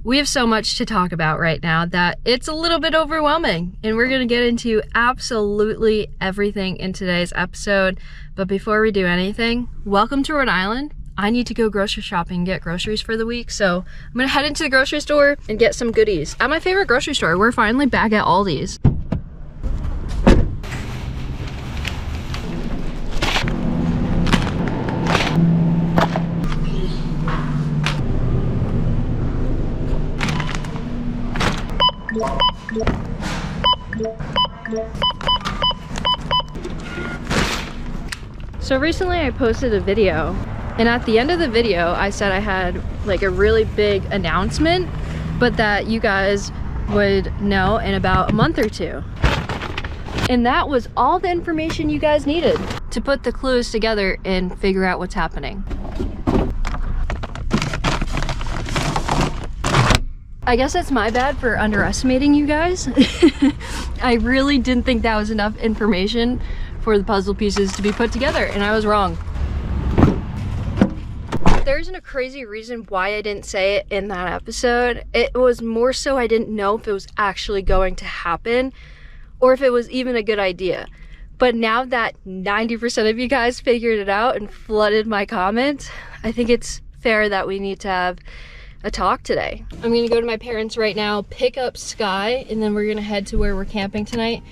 We have so much to talk about right now that it's a little bit overwhelming, and we're gonna get into absolutely everything in today's episode. But before we do anything, welcome to Rhode Island. I need to go grocery shopping and get groceries for the week, so I'm gonna head into the grocery store and get some goodies. At my favorite grocery store, we're finally back at Aldi's. So recently I posted a video, and at the end of the video I said I had like a really big announcement, but that you guys would know in about a month or two. And that was all the information you guys needed to put the clues together and figure out what's happening. I guess that's my bad for underestimating you guys. I really didn't think that was enough information for the puzzle pieces to be put together, and I was wrong. There isn't a crazy reason why I didn't say it in that episode. It was more so I didn't know if it was actually going to happen or if it was even a good idea. But now that 90% of you guys figured it out and flooded my comments, I think it's fair that we need to have a talk today. I'm gonna go to my parents right now, pick up Sky, and then we're gonna head to where we're camping tonight.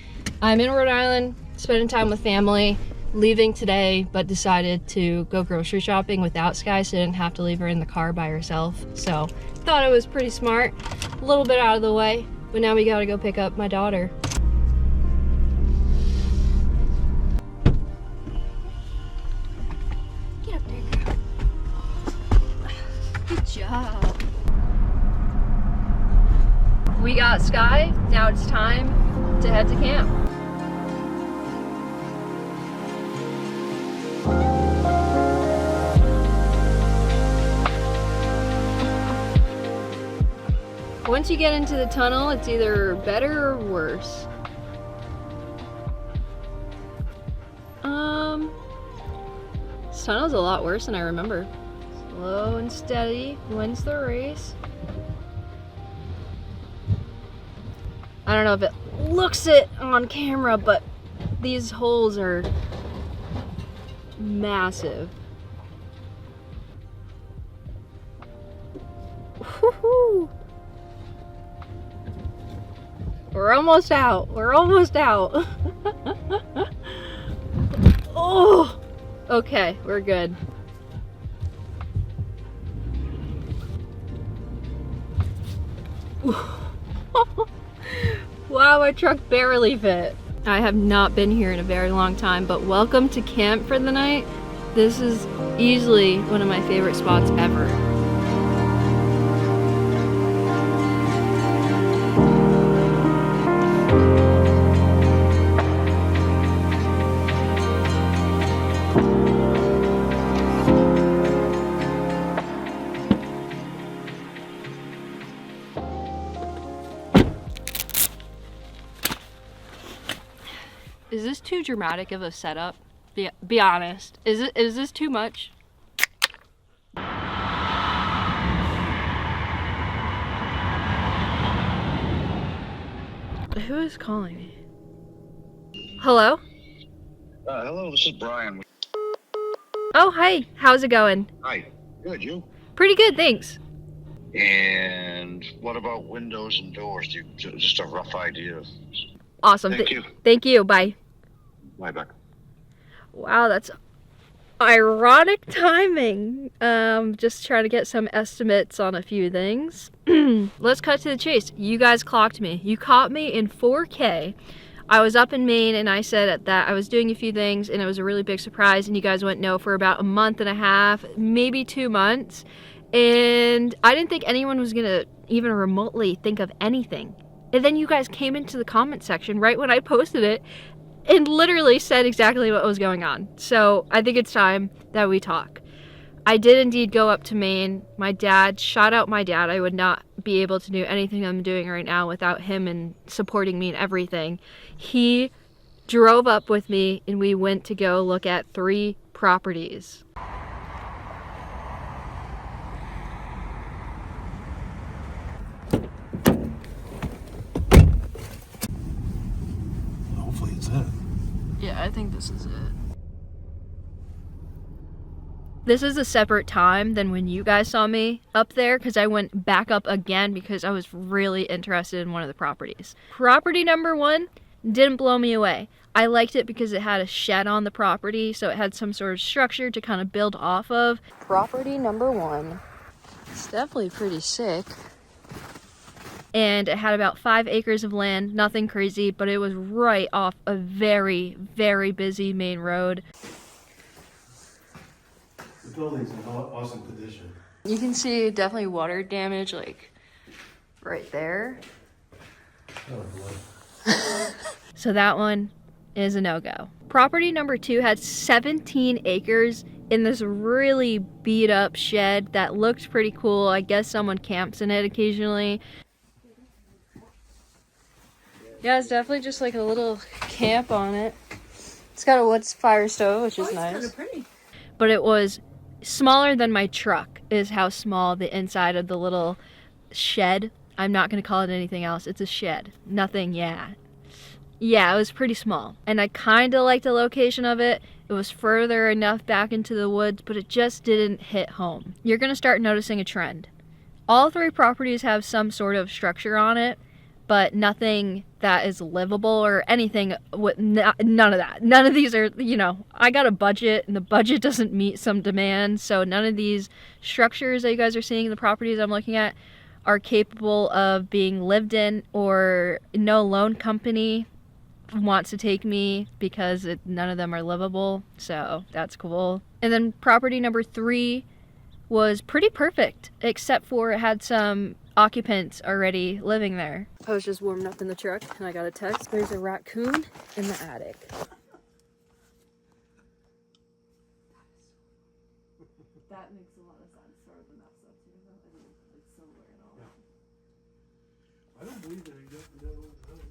I'm in Rhode Island, spending time with family, leaving today, but decided to go grocery shopping without Sky so I didn't have to leave her in the car by herself. So thought it was pretty smart, a little bit out of the way, but now we gotta go pick up my daughter. Get up there, girl. Good job. We got Sky, now it's time to head to camp. Once you get into the tunnel, it's either better or worse. This tunnel's a lot worse than I remember. Slow and steady wins the race. I don't know if it looks it on camera, but these holes are massive. Woohoo! We're almost out. We're almost out. Oh! Okay, we're good. Wow, my truck barely fit. I have not been here in a very long time, but welcome to camp for the night. This is easily one of my favorite spots ever. Is this too dramatic of a setup? Be honest. Is this too much? Who is calling me? Hello? Hello, this is Brian. Oh, hi. How's it going? Hi. Good, you? Pretty good, thanks. And what about windows and doors? Just a rough idea. Awesome. Thank you. Thank you. Bye. Bye, back. Wow, that's ironic timing. Just trying to get some estimates on a few things. Let's cut to the chase. You guys clocked me. You caught me in 4K. I was up in Maine and I said that I was doing a few things and it was a really big surprise, and you guys went no for about a month and a half, maybe 2 months. And I didn't think anyone was gonna even remotely think of anything. And then you guys came into the comment section right when I posted it and literally said exactly what was going on. So I think it's time that we talk. I did indeed go up to Maine. My dad, shout out my dad. I would not be able to do anything I'm doing right now without him and supporting me in everything. He drove up with me and we went to go look at 3 properties. I think this is it. This is a separate time than when you guys saw me up there, because I went back up again because I was really interested in one of the properties. Property number 1 didn't blow me away. I liked it because it had a shed on the property, so it had some sort of structure to kind of build off of. Property number 1. It's definitely pretty sick. And it had about 5 acres of land, nothing crazy, but it was right off a very, very busy main road. The building's in awesome condition. You can see definitely water damage, like right there. Oh boy. So that one is a no-go. Property number 2 had 17 acres in this really beat up shed that looked pretty cool. I guess someone camps in it occasionally. Yeah, it's definitely just like a little camp on it. It's got a wood fire stove, which is nice. Kind of pretty. But it was smaller than my truck, is how small the inside of the little shed. I'm not going to call it anything else. It's a shed. Nothing, yeah. Yeah, it was pretty small. And I kind of liked the location of it. It was further enough back into the woods, but it just didn't hit home. You're going to start noticing a trend. All 3 properties have some sort of structure on it, but nothing that is livable or anything with none of that. None of these are, you know, I got a budget and the budget doesn't meet some demand. So none of these structures that you guys are seeing in the properties I'm looking at are capable of being lived in, or no loan company wants to take me because none of them are livable. So that's cool. And then property number 3 was pretty perfect, except for it had some occupants already living there. I was just warming up in the truck and I got a text. There's a raccoon in the attic. That makes a lot of sense. Sort of the mess up too, though. I mean, it's silver and all that. I don't believe that. I don't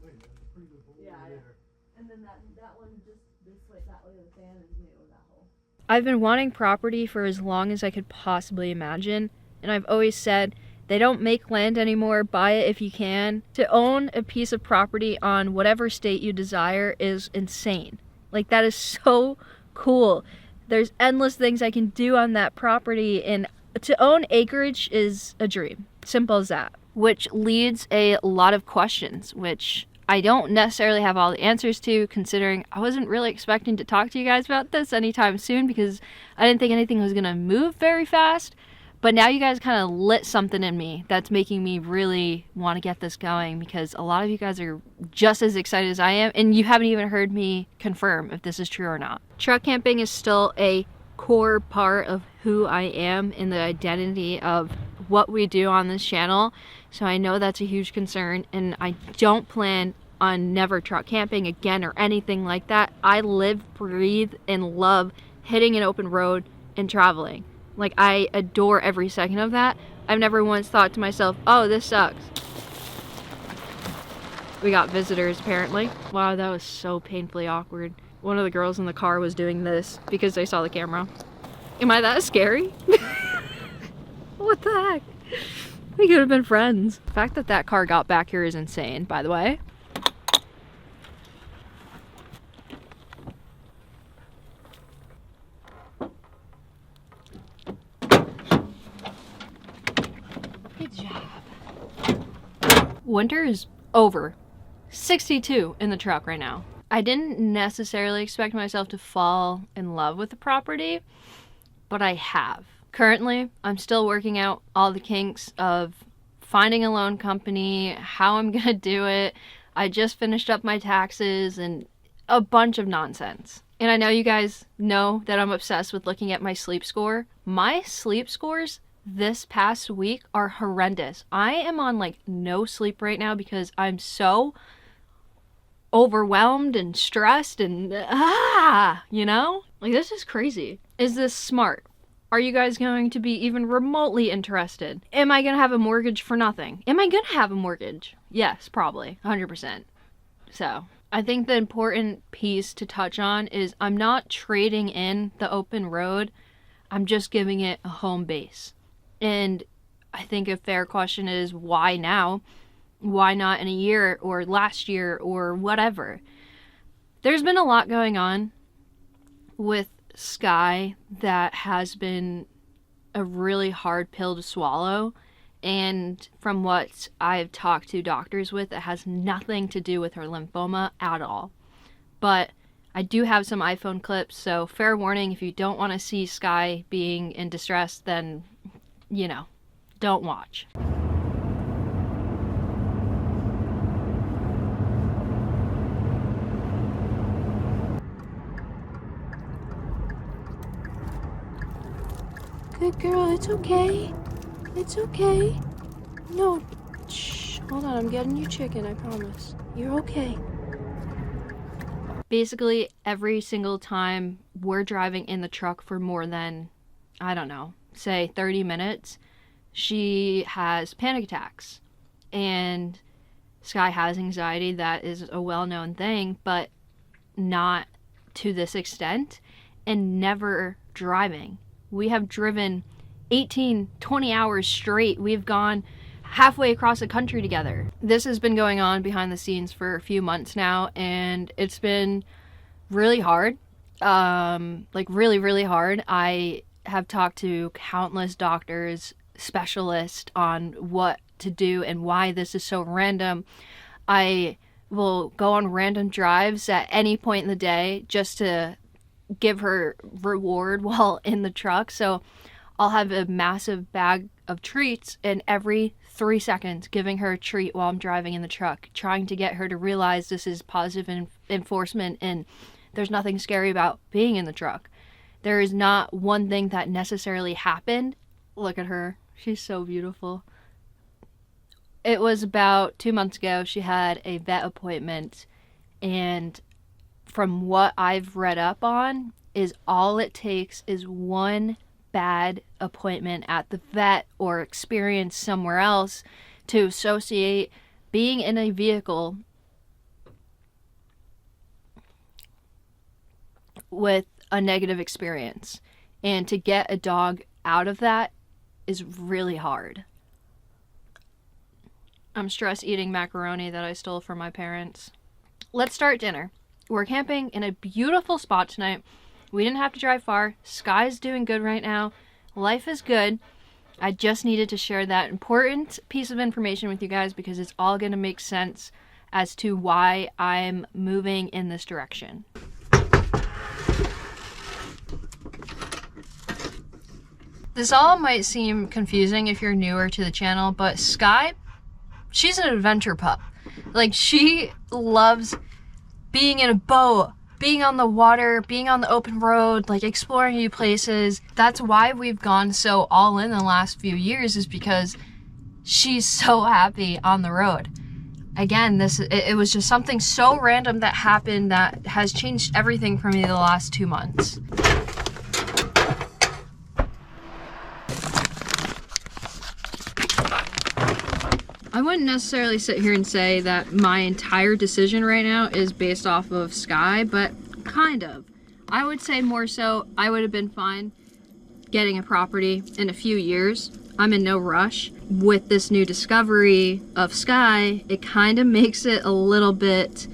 think that's a pretty good hole there. And then that one just this way, that way of the fan is new, that hole. I've been wanting property for as long as I could possibly imagine, and I've always said, they don't make land anymore, buy it if you can. To own a piece of property on whatever state you desire is insane. Like, that is so cool. There's endless things I can do on that property, and to own acreage is a dream. Simple as that. Which leads a lot of questions, which I don't necessarily have all the answers to, considering I wasn't really expecting to talk to you guys about this anytime soon because I didn't think anything was gonna move very fast. But now you guys kind of lit something in me that's making me really want to get this going, because a lot of you guys are just as excited as I am, and you haven't even heard me confirm if this is true or not. Truck camping is still a core part of who I am and the identity of what we do on this channel, so I know that's a huge concern, and I don't plan on never truck camping again or anything like that. I live, breathe, and love hitting an open road and traveling. Like, I adore every second of that. I've never once thought to myself, oh, this sucks. We got visitors, apparently. Wow, that was so painfully awkward. One of the girls in the car was doing this because they saw the camera. Am I that scary? What the heck? We could have been friends. The fact that that car got back here is insane, by the way. Good job. Winter is over. 62 in the truck right now. I didn't necessarily expect myself to fall in love with the property, but I have. Currently, I'm still working out all the kinks of finding a loan company, how I'm gonna do it. I just finished up my taxes and a bunch of nonsense. And I know you guys know that I'm obsessed with looking at my sleep score. My sleep scores this past week are horrendous. I am on like no sleep right now because I'm so overwhelmed and stressed and you know? Like, this is crazy. Is this smart? Are you guys going to be even remotely interested? Am I gonna have a mortgage for nothing? Am I gonna have a mortgage? Yes, probably, 100%. So, I think the important piece to touch on is I'm not trading in the open road. I'm just giving it a home base. And I think a fair question is, why now? Why not in a year or last year or whatever? There's been a lot going on with Sky that has been a really hard pill to swallow. And from what I've talked to doctors with, it has nothing to do with her lymphoma at all. But I do have some iPhone clips, so fair warning, if you don't want to see Sky being in distress, then, you know, don't watch. Good girl, it's okay. It's okay. No, shh, hold on, I'm getting you chicken, I promise. You're okay. Basically, every single time we're driving in the truck for more than, I don't know, say 30 minutes, she has panic attacks. And Sky has anxiety, that is a well-known thing, but not to this extent, and never driving. We have driven 18, 20 hours straight. We've gone halfway across the country together. This has been going on behind the scenes for a few months now, and it's been really hard. Like really, really hard. I have talked to countless doctors, specialists on what to do and why this is so random. I will go on random drives at any point in the day just to give her reward while in the truck. So I'll have a massive bag of treats, and every 3 seconds giving her a treat while I'm driving in the truck, trying to get her to realize this is positive enforcement and there's nothing scary about being in the truck. There is not one thing that necessarily happened. Look at her. She's so beautiful. It was about 2 months ago. She had a vet appointment, and from what I've read up on, is all it takes is one bad appointment at the vet or experience somewhere else to associate being in a vehicle with a negative experience. And to get a dog out of that is really hard. I'm stress eating macaroni that I stole from my parents. Let's start dinner. We're camping in a beautiful spot tonight. We didn't have to drive far. Sky's doing good right now. Life is good. I just needed to share that important piece of information with you guys because it's all going to make sense as to why I'm moving in this direction. This all might seem confusing if you're newer to the channel, but Sky, she's an adventure pup. Like, she loves being in a boat, being on the water, being on the open road, like exploring new places. That's why we've gone so all in the last few years, is because she's so happy on the road. Again, it was just something so random that happened that has changed everything for me the last 2 months. I wouldn't necessarily sit here and say that my entire decision right now is based off of Sky, but kind of. I would say more so I would have been fine getting a property in a few years. I'm in no rush. With this new discovery of Sky, it kind of makes it a little bit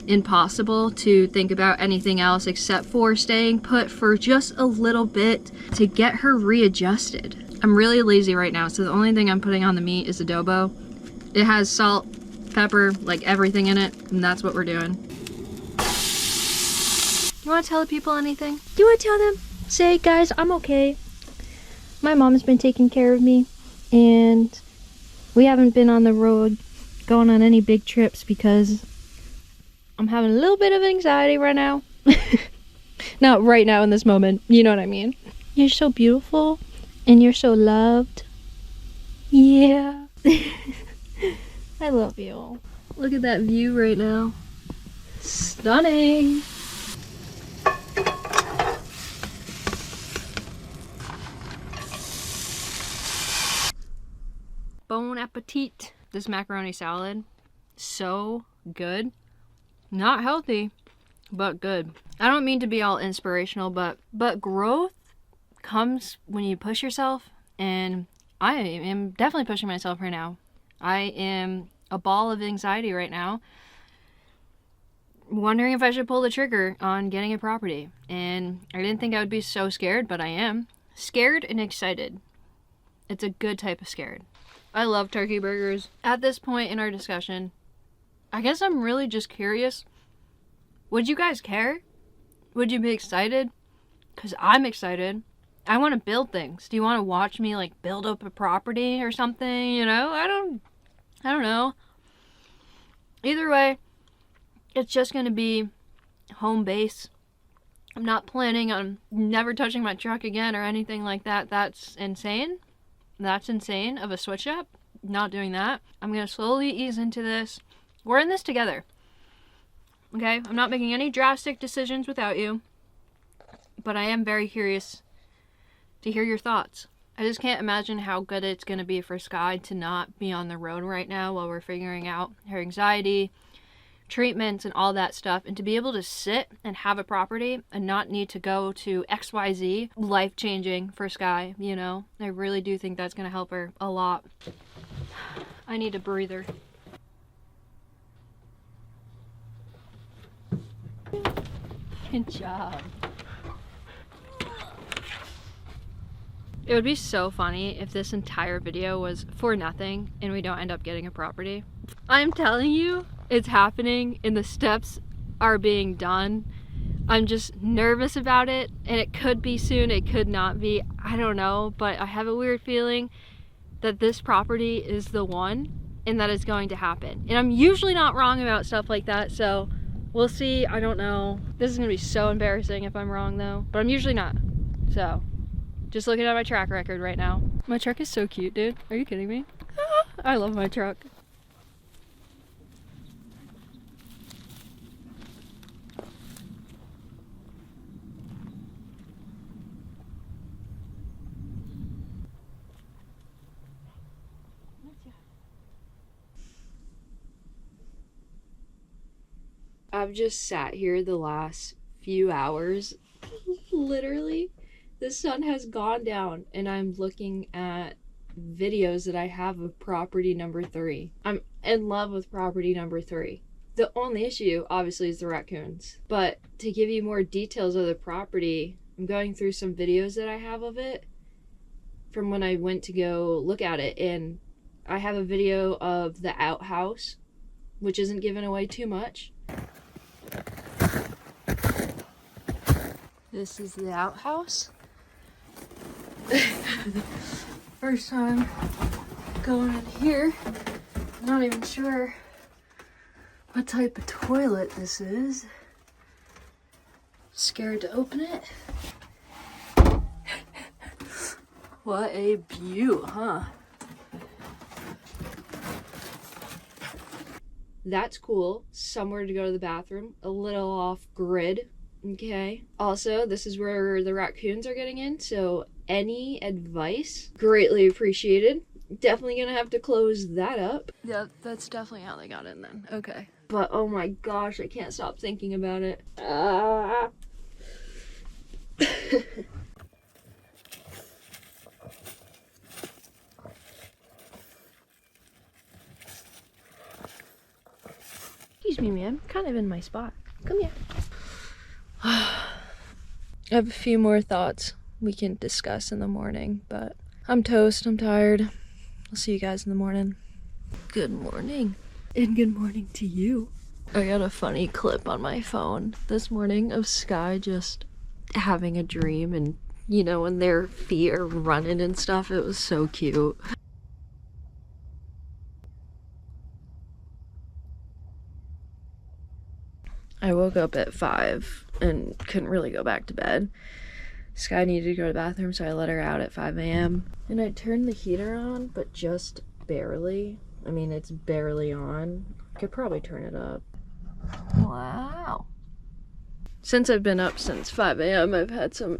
impossible to think about anything else except for staying put for just a little bit to get her readjusted. I'm really lazy right now, so the only thing I'm putting on the meat is adobo. It has salt, pepper, like everything in it, and that's what we're doing. You want to tell the people anything? Do you want to tell them? Say, guys, I'm okay. My mom's been taking care of me, and we haven't been on the road going on any big trips because I'm having a little bit of anxiety right now. Not right now in this moment, you know what I mean. You're so beautiful, and you're so loved. Yeah. I love you. Look at that view right now. Stunning. Bon appetit. This macaroni salad, so good. Not healthy, but good. I don't mean to be all inspirational, but growth comes when you push yourself, and I am definitely pushing myself right now. I am a ball of anxiety right now. wondering if I should pull the trigger on getting a property. And I didn't think I would be so scared, but I am. Scared and excited. It's a good type of scared. I love turkey burgers. At this point in our discussion, I guess I'm really just curious. Would you guys care? Would you be excited? Because I'm excited. I want to build things. Do you want to watch me like build up a property or something? You know, I don't know. Either way, it's just going to be home base. I'm not planning on never touching my truck again or anything like that. That's insane. That's insane of a switch up. Not doing that. I'm going to slowly ease into this. We're in this together. Okay? I'm not making any drastic decisions without you. But I am very curious to hear your thoughts. I just can't imagine how good it's going to be for Sky to not be on the road right now while we're figuring out her anxiety, treatments, and all that stuff, and to be able to sit and have a property and not need to go to XYZ, life-changing for Sky, you know? I really do think that's going to help her a lot. I need a breather. Good job. It would be so funny if this entire video was for nothing and we don't end up getting a property. I'm telling you, it's happening and the steps are being done. I'm just nervous about it, and it could be soon, it could not be. I don't know, but I have a weird feeling that this property is the one and that it's going to happen. And I'm usually not wrong about stuff like that, so we'll see. I don't know. This is gonna be so embarrassing if I'm wrong though, but I'm usually not. So just looking at my track record right now. My truck is so cute, dude. Are you kidding me? I love my truck. I've just sat here the last few hours. Literally, the sun has gone down and I'm looking at videos that I have of property number 3. I'm in love with property number 3. The only issue, obviously, is the raccoons. But to give you more details of the property, I'm going through some videos that I have of it from when I went to go look at it. And I have a video of the outhouse, which isn't giving away too much. This is the outhouse. First time going in here. I'm not even sure what type of toilet this is. Scared to open it. What a view, huh? That's cool. Somewhere to go to the bathroom. A little off grid. Okay. Also, this is where the raccoons are getting in, so any advice, greatly appreciated. Definitely gonna have to close that up. Yeah, that's definitely how they got in then. Okay. But oh my gosh, I can't stop thinking about it. Excuse me, ma'am. Kind of in my spot. Come here. I have a few more thoughts we can discuss in the morning, but I'm toast. I'm tired. I'll see you guys in the morning. Good morning. And good morning to you. I got a funny clip on my phone this morning of Sky just having a dream, and you know, when their feet are running and stuff. It was so cute. I woke up at 5 and couldn't really go back to bed. Sky needed to go to the bathroom, so I let her out at 5 a.m. And I turned the heater on, but just barely. I mean, it's barely on. I could probably turn it up. Wow. Since I've been up since 5 a.m., I've had some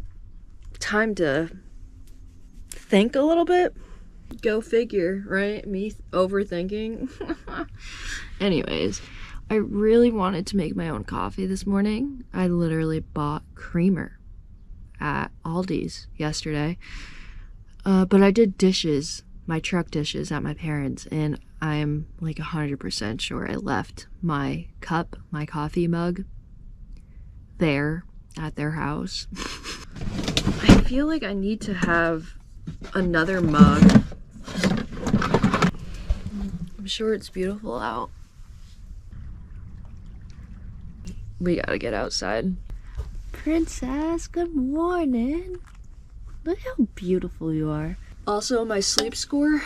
time to think a little bit. Go figure, right? Me overthinking. Anyways, I really wanted to make my own coffee this morning. I literally bought creamer at Aldi's yesterday. But I did dishes my truck dishes at my parents', and I'm like 100% sure I left my cup, my coffee mug, there at their house. I feel like I need to have another mug. I'm sure it's beautiful out. We gotta get outside. Princess, good morning. Look how beautiful you are. Also, my sleep score,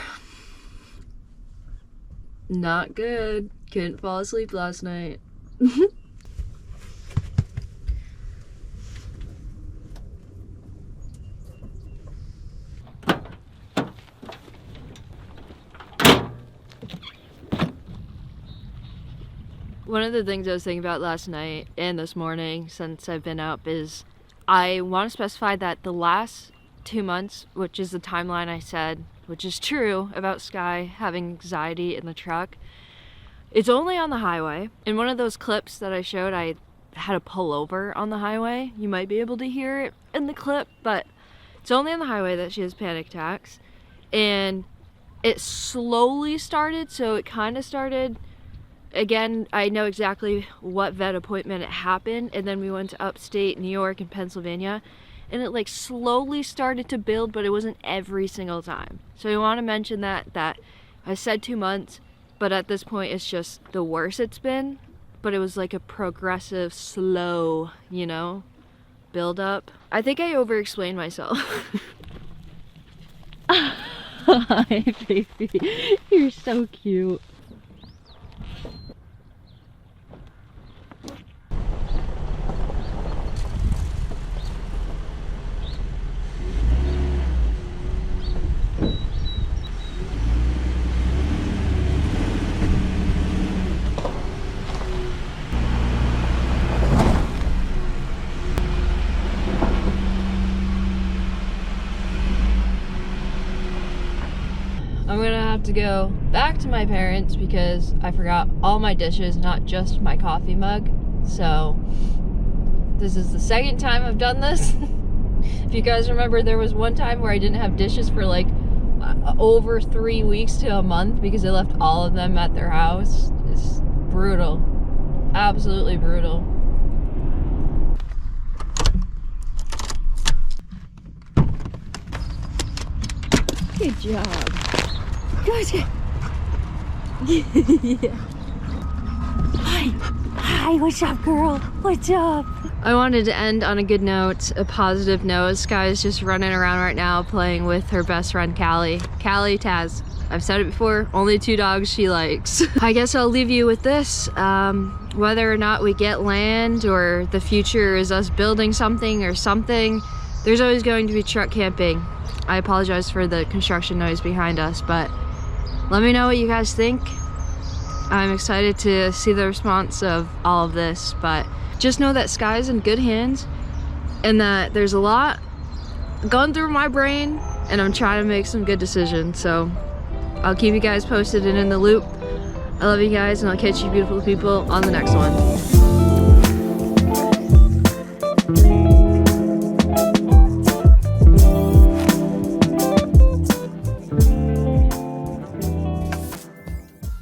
not good. Couldn't fall asleep last night. One of the things I was thinking about last night and this morning since I've been up is I want to specify that the last 2 months, which is the timeline I said, which is true about Sky having anxiety in the truck, it's only on the highway. In one of those clips that I showed, I had to pull over on the highway. You might be able to hear it in the clip, but it's only on the highway that she has panic attacks. And it slowly started, so it kind of started. Again, I know exactly what vet appointment it happened, and then we went to upstate New York and Pennsylvania, and it like slowly started to build, but it wasn't every single time. So I want to mention that I said 2 months, but at this point it's just the worst it's been, but it was like a progressive, slow, you know, build up. I think I over-explained myself. Hi, baby. You're so cute. I'm gonna have to go back to my parents because I forgot all my dishes, not just my coffee mug. So this is the second time I've done this. If you guys remember, there was one time where I didn't have dishes for like over 3 weeks to a month because I left all of them at their house. It's brutal, absolutely brutal. Good job. Good. Yeah. Hi, what's up, girl? What's up? I wanted to end on a good note, a positive note. Sky is just running around right now playing with her best friend, Callie. Callie, Taz. I've said it before, only 2 dogs she likes. I guess I'll leave you with this. Whether or not we get land or the future is us building something or something, there's always going to be truck camping. I apologize for the construction noise behind us, but let me know what you guys think. I'm excited to see the response of all of this, but just know that Sky's in good hands and that there's a lot going through my brain and I'm trying to make some good decisions. So I'll keep you guys posted and in the loop. I love you guys, and I'll catch you beautiful people on the next one.